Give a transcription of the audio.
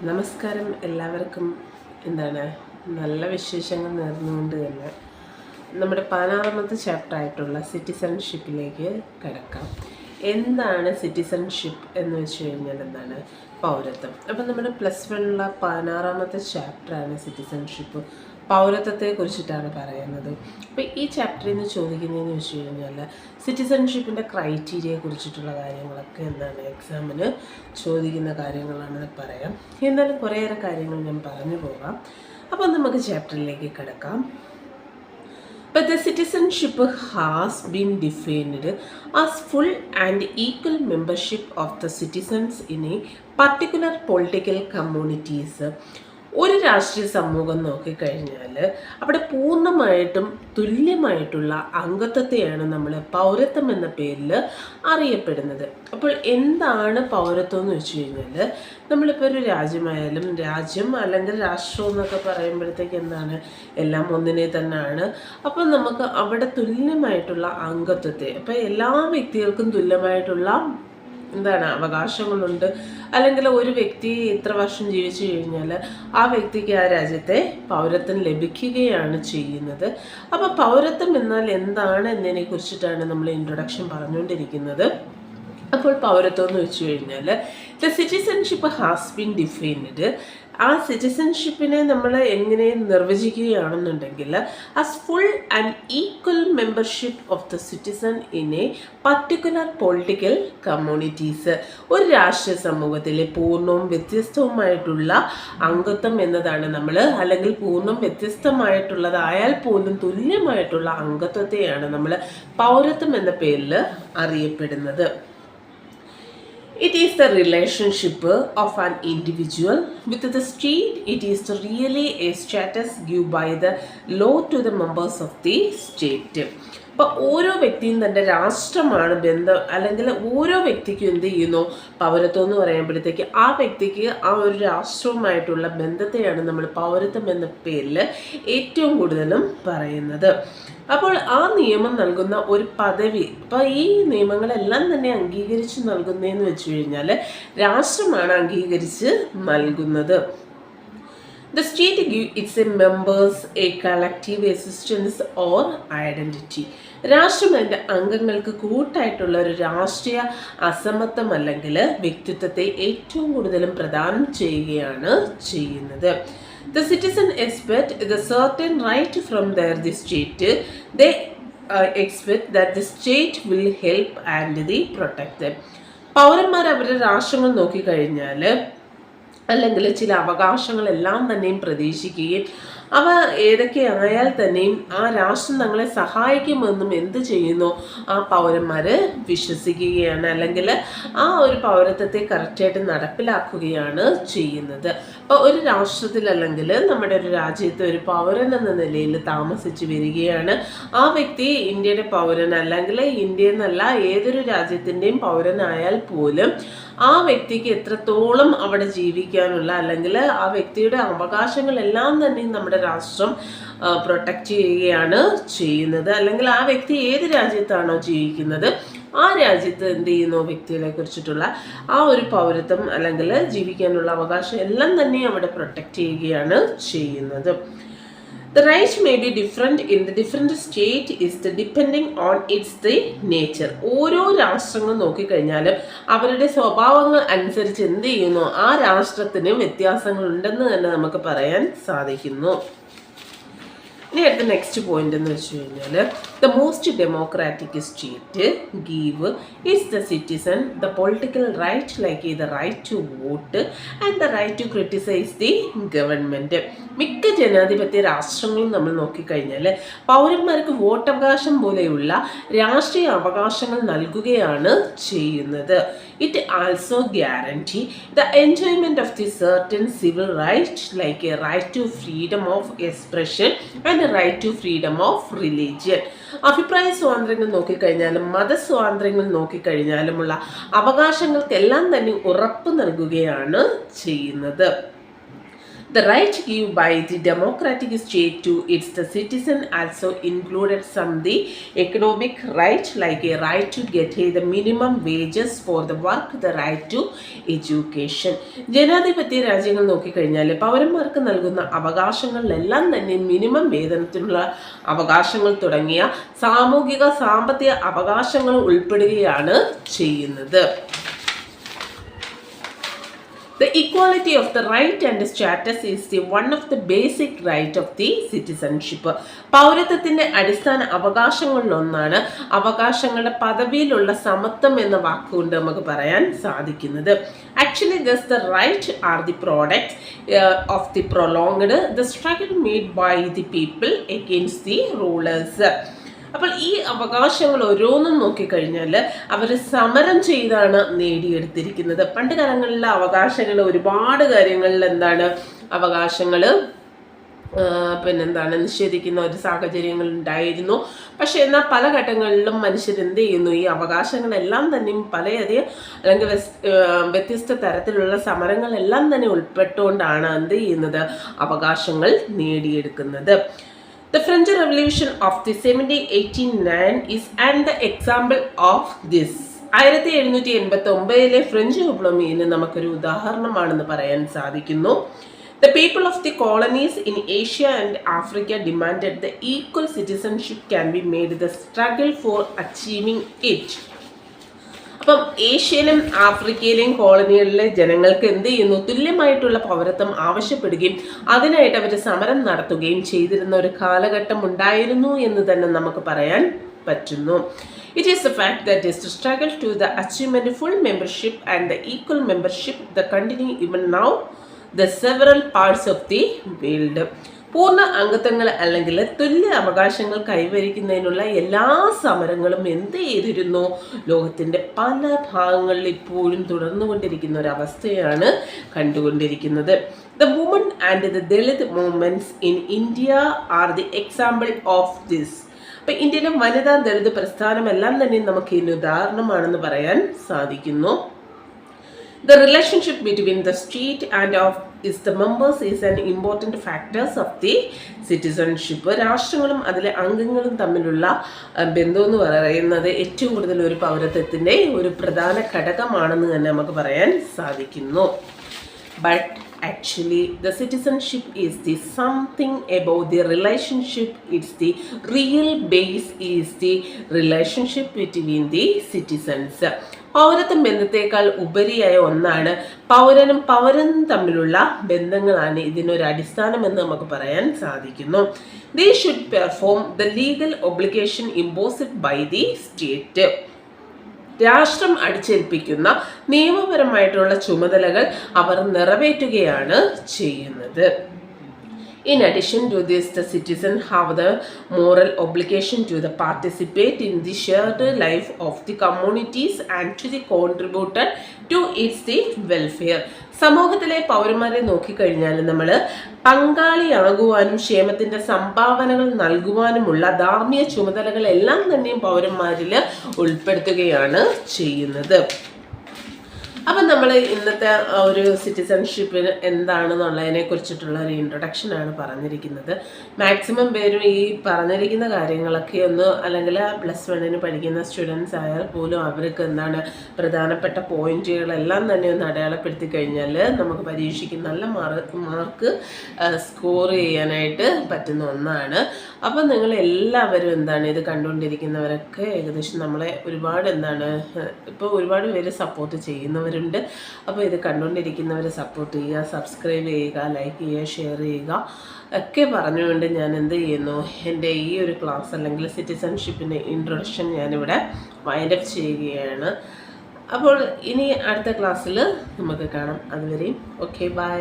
നമസ്കാരം എല്ലാവർക്കും. എന്താണ് നല്ല വിശേഷങ്ങൾ നേർന്നുകൊണ്ട് തന്നെ നമ്മുടെ 16ാമത്തെ ചാപ്റ്റർ ആയിട്ടുള്ള സിറ്റിസൺഷിപ്പിലേക്ക് കിടക്കാം. എന്താണ് സിറ്റിസൺഷിപ്പ് എന്ന് വെച്ച് കഴിഞ്ഞാൽ എന്താണ് പൗരത്വം. അപ്പം നമ്മുടെ +1 16ാമത്തെ ചാപ്റ്ററാണ് സിറ്റിസൺഷിപ്പ്. പൗരത്വത്തെ കുറിച്ചിട്ടാണ് പറയുന്നത്. അപ്പോൾ ഈ ചാപ്റ്ററിൽ നിന്ന് ചോദിക്കുന്നതെന്ന് വെച്ച് കഴിഞ്ഞാൽ സിറ്റിസൺഷിപ്പിൻ്റെ ക്രൈറ്റീരിയയെ കുറിച്ചിട്ടുള്ള കാര്യങ്ങളൊക്കെ എന്താണ് എക്സാമിന് ചോദിക്കുന്ന കാര്യങ്ങളാണെന്ന് പറയാം. എന്നാലും കുറേയേറെ കാര്യങ്ങൾ ഞാൻ പറഞ്ഞു പോകാം. അപ്പോൾ നമുക്ക് ചാപ്റ്ററിലേക്ക് കിടക്കാം. But the citizenship has been defined as full and equal membership of the citizens in a particular political communities. ഒരു രാഷ്ട്രീയ സമൂഹം നോക്കിക്കഴിഞ്ഞാൽ അവിടെ പൂർണ്ണമായിട്ടും തുല്യമായിട്ടുള്ള അംഗത്വത്തെയാണ് നമ്മൾ പൗരത്വം എന്ന പേരിൽ അറിയപ്പെടുന്നത്. അപ്പോൾ എന്താണ് പൗരത്വം എന്ന് വെച്ച് കഴിഞ്ഞാൽ നമ്മളിപ്പോൾ ഒരു രാജ്യം അല്ലെങ്കിൽ രാഷ്ട്രം എന്നൊക്കെ പറയുമ്പോഴത്തേക്ക് എന്താണ് എല്ലാം ഒന്നിനെ തന്നെയാണ്. അപ്പോൾ നമുക്ക് അവിടെ തുല്യമായിട്ടുള്ള അംഗത്വത്തെ, അപ്പോൾ എല്ലാ വ്യക്തികൾക്കും തുല്യമായിട്ടുള്ള അവകാശങ്ങളുണ്ട്. അല്ലെങ്കിൽ ഒരു വ്യക്തി ഇത്ര വർഷം ജീവിച്ചു കഴിഞ്ഞാൽ ആ വ്യക്തിക്ക് ആ രാജ്യത്തെ പൗരത്വം ലഭിക്കുകയാണ് ചെയ്യുന്നത്. അപ്പോൾ പൗരത്വം എന്നാൽ എന്താണ് എന്നതിനെ കുറിച്ചിട്ടാണ് നമ്മൾ ഇൻട്രൊഡക്ഷൻ പറഞ്ഞുകൊണ്ടിരിക്കുന്നത്. അപ്പോൾ പൗരത്വം എന്ന് വെച്ച് കഴിഞ്ഞാൽ the citizenship has been defined. ആ സിറ്റിസൺഷിപ്പിനെ നമ്മൾ എങ്ങനെ നിർവചിക്കുകയാണെന്നുണ്ടെങ്കിൽ as full and equal membership of the citizen in a particular political communities. ഒരു രാഷ്ട്രീയ സമൂഹത്തിലെ പൂർണ്ണവും വ്യത്യസ്തവുമായിട്ടുള്ള അംഗത്വം എന്നതാണ് നമ്മൾ, അല്ലെങ്കിൽ പൂർണ്ണം വ്യത്യസ്തമായിട്ടുള്ളതായാൽ പോലും തുല്യമായിട്ടുള്ള അംഗത്വത്തെയാണ് നമ്മൾ പൗരത്വം എന്ന പേരിൽ അറിയപ്പെടുന്നത്. It is the relationship of an individual with the state. It is really a status given by the law to the members of the state. അപ്പോൾ ഓരോ വ്യക്തിയും തൻ്റെ രാഷ്ട്രമാണ് ബന്ധം, അല്ലെങ്കിൽ ഓരോ വ്യക്തിക്കും എന്ത് ചെയ്യുന്നു പൗരത്വം എന്ന് പറയുമ്പോഴത്തേക്ക് ആ വ്യക്തിക്ക് ആ ഒരു രാഷ്ട്രവുമായിട്ടുള്ള ബന്ധത്തെയാണ് നമ്മൾ പൗരത്വം എന്ന പേരിൽ ഏറ്റവും കൂടുതലും പറയുന്നത്. അപ്പോൾ ആ നിയമം നൽകുന്ന ഒരു പദവി, അപ്പോൾ ഈ നിയമങ്ങളെല്ലാം തന്നെ അംഗീകരിച്ച് നൽകുന്നതെന്ന് വെച്ച് കഴിഞ്ഞാൽ രാഷ്ട്രമാണ് അംഗീകരിച്ച് നൽകുന്നത്. The state gives its members a collective existence or identity. രാഷ്ട്രം അതിൻ്റെ അംഗങ്ങൾക്ക് കൂട്ടായിട്ടുള്ള ഒരു രാഷ്ട്രീയ അസമത്വം അല്ലെങ്കിൽ വ്യക്തിത്വത്തെ ഏറ്റവും കൂടുതലും പ്രദാനം ചെയ്യുകയാണ് ചെയ്യുന്നത്. The citizen expect the certain right from the state. They expect that the state will help and they protect them. പൗരന്മാർ അവരുടെ രാഷ്ട്രങ്ങൾ നോക്കിക്കഴിഞ്ഞാൽ അല്ലെങ്കിൽ ചില അവകാശങ്ങളെല്ലാം തന്നെയും പ്രതീക്ഷിക്കുകയും അവ ഏതൊക്കെയായാൽ തന്നെയും ആ രാഷ്ട്രം തങ്ങളെ സഹായിക്കുമെന്നും എന്ത് ചെയ്യുന്നു ആ പൗരന്മാർ വിശ്വസിക്കുകയാണ്, അല്ലെങ്കിൽ ആ ഒരു പൗരത്വത്തെ കറക്റ്റായിട്ട് നടപ്പിലാക്കുകയാണ് ചെയ്യുന്നത്. അപ്പോൾ ഒരു രാഷ്ട്രത്തിൽ അല്ലെങ്കിൽ നമ്മുടെ ഒരു രാജ്യത്ത് ഒരു പൗരൻ എന്ന നിലയിൽ താമസിച്ച് വരികയാണ്. ആ വ്യക്തി ഇന്ത്യയുടെ പൗരൻ അല്ലെങ്കിൽ ഇന്ത്യ എന്നല്ല ഏതൊരു രാജ്യത്തിൻ്റെയും പൗരനായാൽ പോലും ആ വ്യക്തിക്ക് എത്രത്തോളം അവിടെ ജീവിക്കാനുള്ള അല്ലെങ്കിൽ ആ വ്യക്തിയുടെ അവകാശങ്ങളെല്ലാം തന്നെ നമ്മുടെ രാഷ്ട്രം പ്രൊട്ടക്റ്റ് ചെയ്യുകയാണ് ചെയ്യുന്നത്. അല്ലെങ്കിൽ ആ വ്യക്തി ഏത് രാജ്യത്താണോ ജീവിക്കുന്നത് ആ രാജ്യത്ത് എന്ത് ചെയ്യുന്നു വ്യക്തികളെ കുറിച്ചിട്ടുള്ള ആ ഒരു പൗരത്വം അല്ലെങ്കിൽ ജീവിക്കാനുള്ള അവകാശം എല്ലാം തന്നെ അവിടെ പ്രൊട്ടക്റ്റ് ചെയ്യുകയാണ് ചെയ്യുന്നത്. The right may be different in the different state is the depending on its the nature. ഓരോ രാഷ്ട്രങ്ങൾ നോക്കിക്കഴിഞ്ഞാലും അവരുടെ സ്വഭാവങ്ങൾ അനുസരിച്ച് എന്ത് ചെയ്യുന്നു ആ രാഷ്ട്രത്തിന് വ്യത്യാസങ്ങൾ ഉണ്ടെന്ന് തന്നെ നമുക്ക് പറയാൻ സാധിക്കുന്നു. ഇനി അടുത്ത നെക്സ്റ്റ് പോയിന്റ് എന്ന് വെച്ച് കഴിഞ്ഞാൽ the most democratic state give is the citizen the political right like the right to vote and the right to criticise the government. മിക്ക ജനാധിപത്യ രാഷ്ട്രങ്ങളും നമ്മൾ നോക്കിക്കഴിഞ്ഞാൽ പൗരന്മാർക്ക് വോട്ടവകാശം പോലെയുള്ള രാഷ്ട്രീയ അവകാശങ്ങൾ നൽകുകയാണ് ചെയ്യുന്നത്. It also guarantee the enjoyment of the certain civil right like a right to freedom of expression and right to freedom of religion. അഭിപ്രായ സ്വാതന്ത്ര്യങ്ങൾ നോക്കിക്കഴിഞ്ഞാലും മതസ്വാതന്ത്ര്യങ്ങൾ നോക്കിക്കഴിഞ്ഞാലുമുള്ള അവകാശങ്ങൾക്കെല്ലാം തന്നെ ഉറപ്പ് നൽകുകയാണ് ചെയ്യുന്നത്. The right given by the democratic state to its the citizen also included some the economic right, like a right to get the minimum wages for the work, the right to education. ജനാധിപത്യ രാജ്യങ്ങൾ നോക്കിക്കഴിഞ്ഞാൽ പൗരന്മാർക്ക് നൽകുന്ന അവകാശങ്ങളിലെല്ലാം തന്നെ minimum വേതനത്തിനുള്ള അവകാശങ്ങൾ തുടങ്ങിയ സാമൂഹിക സാമ്പത്തിക അവകാശങ്ങൾ ഉൾപ്പെടുകയാണ് ചെയ്യുന്നത്. The equality of the right and status is the one of the basic right of the citizenship. പൗരത്വത്തിന്റെ അടിസ്ഥാന അവകാശങ്ങളിലൊന്നാണ് അവകാശങ്ങളുടെ പദവിയിലുള്ള സമത്വം എന്ന വാക്കുകൊണ്ട് നമുക്ക് പറയാൻ സാധിക്കുന്നത്. Actually, thus the right are the products of the prolonged the struggle made by the people against the rulers. അപ്പോൾ ഈ അവകാശങ്ങൾ ഓരോന്നും നോക്കിക്കഴിഞ്ഞാൽ അവർ സമരം ചെയ്താണ് നേടിയെടുത്തിരിക്കുന്നത്. പണ്ട് കാലങ്ങളിലെ അവകാശങ്ങൾ ഒരുപാട് കാര്യങ്ങളിൽ എന്താണ് അവകാശങ്ങൾ നിഷേധിക്കുന്ന ഒരു സാഹചര്യങ്ങൾ ഉണ്ടായിരുന്നു. പക്ഷെ എന്നാൽ പല ഘട്ടങ്ങളിലും മനുഷ്യർ എന്ത് ചെയ്യുന്നു, ഈ അവകാശങ്ങളെല്ലാം തന്നെയും പലയധികം അല്ലെങ്കിൽ വ്യത്യസ്ത തരത്തിലുള്ള സമരങ്ങളെല്ലാം തന്നെ ഉൾപ്പെട്ടുകൊണ്ടാണ് എന്ത് ചെയ്യുന്നത് അവകാശങ്ങൾ നേടിയെടുക്കുന്നത്. The French Revolution of the 1789 is an example of this. 1789 French വിപ്ലവത്തിന് നമുക്കൊരു ഉദാഹരണമാണെന്ന് പറയാൻ സാധിക്കുന്നു. The people of the colonies in Asia and Africa demanded the equal citizenship can be made the struggle for achieving it. അപ്പം ഏഷ്യയിലും ആഫ്രിക്കയിലെയും കോളനികളിലെ ജനങ്ങൾക്ക് എന്ത് ചെയ്യുന്നു, തുല്യമായിട്ടുള്ള പൗരത്വം ആവശ്യപ്പെടുകയും അതിനായിട്ട് അവർ സമരം നടത്തുകയും ചെയ്തിരുന്ന ഒരു കാലഘട്ടം ഉണ്ടായിരുന്നു എന്ന് തന്നെ നമുക്ക് പറയാൻ പറ്റുന്നു. It is the fact that is to struggle to the achievement full membership and the equal membership that continue even now the several parts of the world. പൂർണ്ണ അംഗത്വങ്ങൾ അല്ലെങ്കിൽ തുല്യ അവകാശങ്ങൾ കൈവരിക്കുന്നതിനുള്ള എല്ലാ സമരങ്ങളും എന്ത് ചെയ്തിരുന്നു, ലോകത്തിൻ്റെ പല ഭാഗങ്ങളിൽ ഇപ്പോഴും തുടർന്നുകൊണ്ടിരിക്കുന്ന ഒരു അവസ്ഥയാണ് കണ്ടുകൊണ്ടിരിക്കുന്നത്. The women and the Dalit movements in India are the example of this. അപ്പം ഇന്ത്യയിലെ വനിതാ ദളിത് പ്രസ്ഥാനമെല്ലാം തന്നെ നമുക്ക് ഇതിന് ഉദാഹരണമാണെന്ന് പറയാൻ സാധിക്കുന്നു. The relationship between the state and of its the members is an important factors of the citizenship. രാഷ്ട്രങ്ങളും അതിലെ അംഗങ്ങളും തമ്മിലുള്ള ബന്ധം എന്ന് പറയുന്നത് ഏറ്റവും കൂടുതൽ ഒരു പൗരത്വത്തിൻ്റെ ഒരു പ്രധാന ഘടകമാണെന്ന് തന്നെ നമുക്ക് പറയാൻ സാധിക്കുന്നു. But actually the citizenship is the something about the relationship. It's the real base is the relationship between the citizens. പൗരത്വ ബന്ധത്തേക്കാൾ ഉപരിയായ ഒന്നാണ് പൗരനും തമ്മിലുള്ള ബന്ധങ്ങളാണ് ഇതിനൊരു അടിസ്ഥാനമെന്ന് നമുക്ക് പറയാൻ സാധിക്കുന്നു. They should perform the legal obligation imposed by the state. രാഷ്ട്രം അടിച്ചേൽപ്പിക്കുന്ന നിയമപരമായിട്ടുള്ള ചുമതലകൾ അവർ നിറവേറ്റുകയാണ് ചെയ്യുന്നത്. In addition to this, the citizens have the moral obligation to the participate in the shared life of the communities and to the contributor to its the welfare. സമൂഹത്തിലെ പൗരന്മാരെ നോക്കിക്കഴിഞ്ഞാൽ നമ്മൾ പങ്കാളിയാകുവാനും ക്ഷേമത്തിൻ്റെ സംഭാവനകൾ നൽകുവാനുമുള്ള ധാർമ്മിക ചുമതലകളെല്ലാം തന്നെയും പൗരന്മാരിൽ ഉൾപ്പെടുത്തുകയാണ് ചെയ്യുന്നത്. അപ്പം നമ്മൾ ഇന്നത്തെ ഒരു സിറ്റിസൺഷിപ്പിന് എന്താണെന്നുള്ളതിനെ കുറിച്ചിട്ടുള്ള ഒരു ഇൻട്രൊഡക്ഷനാണ് പറഞ്ഞിരിക്കുന്നത്. മാക്സിമം പേരും ഈ പറഞ്ഞിരിക്കുന്ന കാര്യങ്ങളൊക്കെ ഒന്ന് അല്ലെങ്കിൽ +1 പഠിക്കുന്ന സ്റ്റുഡൻസ് ആയാൽ പോലും അവർക്ക് എന്താണ് പ്രധാനപ്പെട്ട പോയിന്റുകളെല്ലാം തന്നെ ഒന്ന് അടയാളപ്പെടുത്തി കഴിഞ്ഞാൽ നമുക്ക് പരീക്ഷയ്ക്ക് നല്ല മാർക്ക് സ്കോർ ചെയ്യാനായിട്ട് പറ്റുന്ന ഒന്നാണ്. അപ്പം നിങ്ങൾ എല്ലാവരും എന്താണ് ഇത് കണ്ടുകൊണ്ടിരിക്കുന്നവരൊക്കെ ഏകദേശം നമ്മളെ ഒരുപാട് ഇപ്പോൾ ഒരുപാട് പേര് സപ്പോർട്ട് ചെയ്യുന്നവരുണ്ട്. അപ്പോൾ ഇത് കണ്ടുകൊണ്ടിരിക്കുന്നവർ സപ്പോർട്ട് ചെയ്യുക, സബ്സ്ക്രൈബ് ചെയ്യുക, ലൈക്ക് ചെയ്യുക, ഷെയർ ചെയ്യുക ഒക്കെ പറഞ്ഞുകൊണ്ട് ഞാൻ എന്ത് ചെയ്യുന്നു, എൻ്റെ ഈ ഒരു ക്ലാസ് അല്ലെങ്കിൽ സിറ്റിസൺഷിപ്പിൻ്റെ ഇൻട്രൊഡക്ഷൻ ഞാനിവിടെ വൈൻഡപ്പ് ചെയ്യുകയാണ്. അപ്പോൾ ഇനി അടുത്ത ക്ലാസ്സിൽ നമുക്ക് കാണാം. അതുവരെയും ഓക്കെ, ബൈ.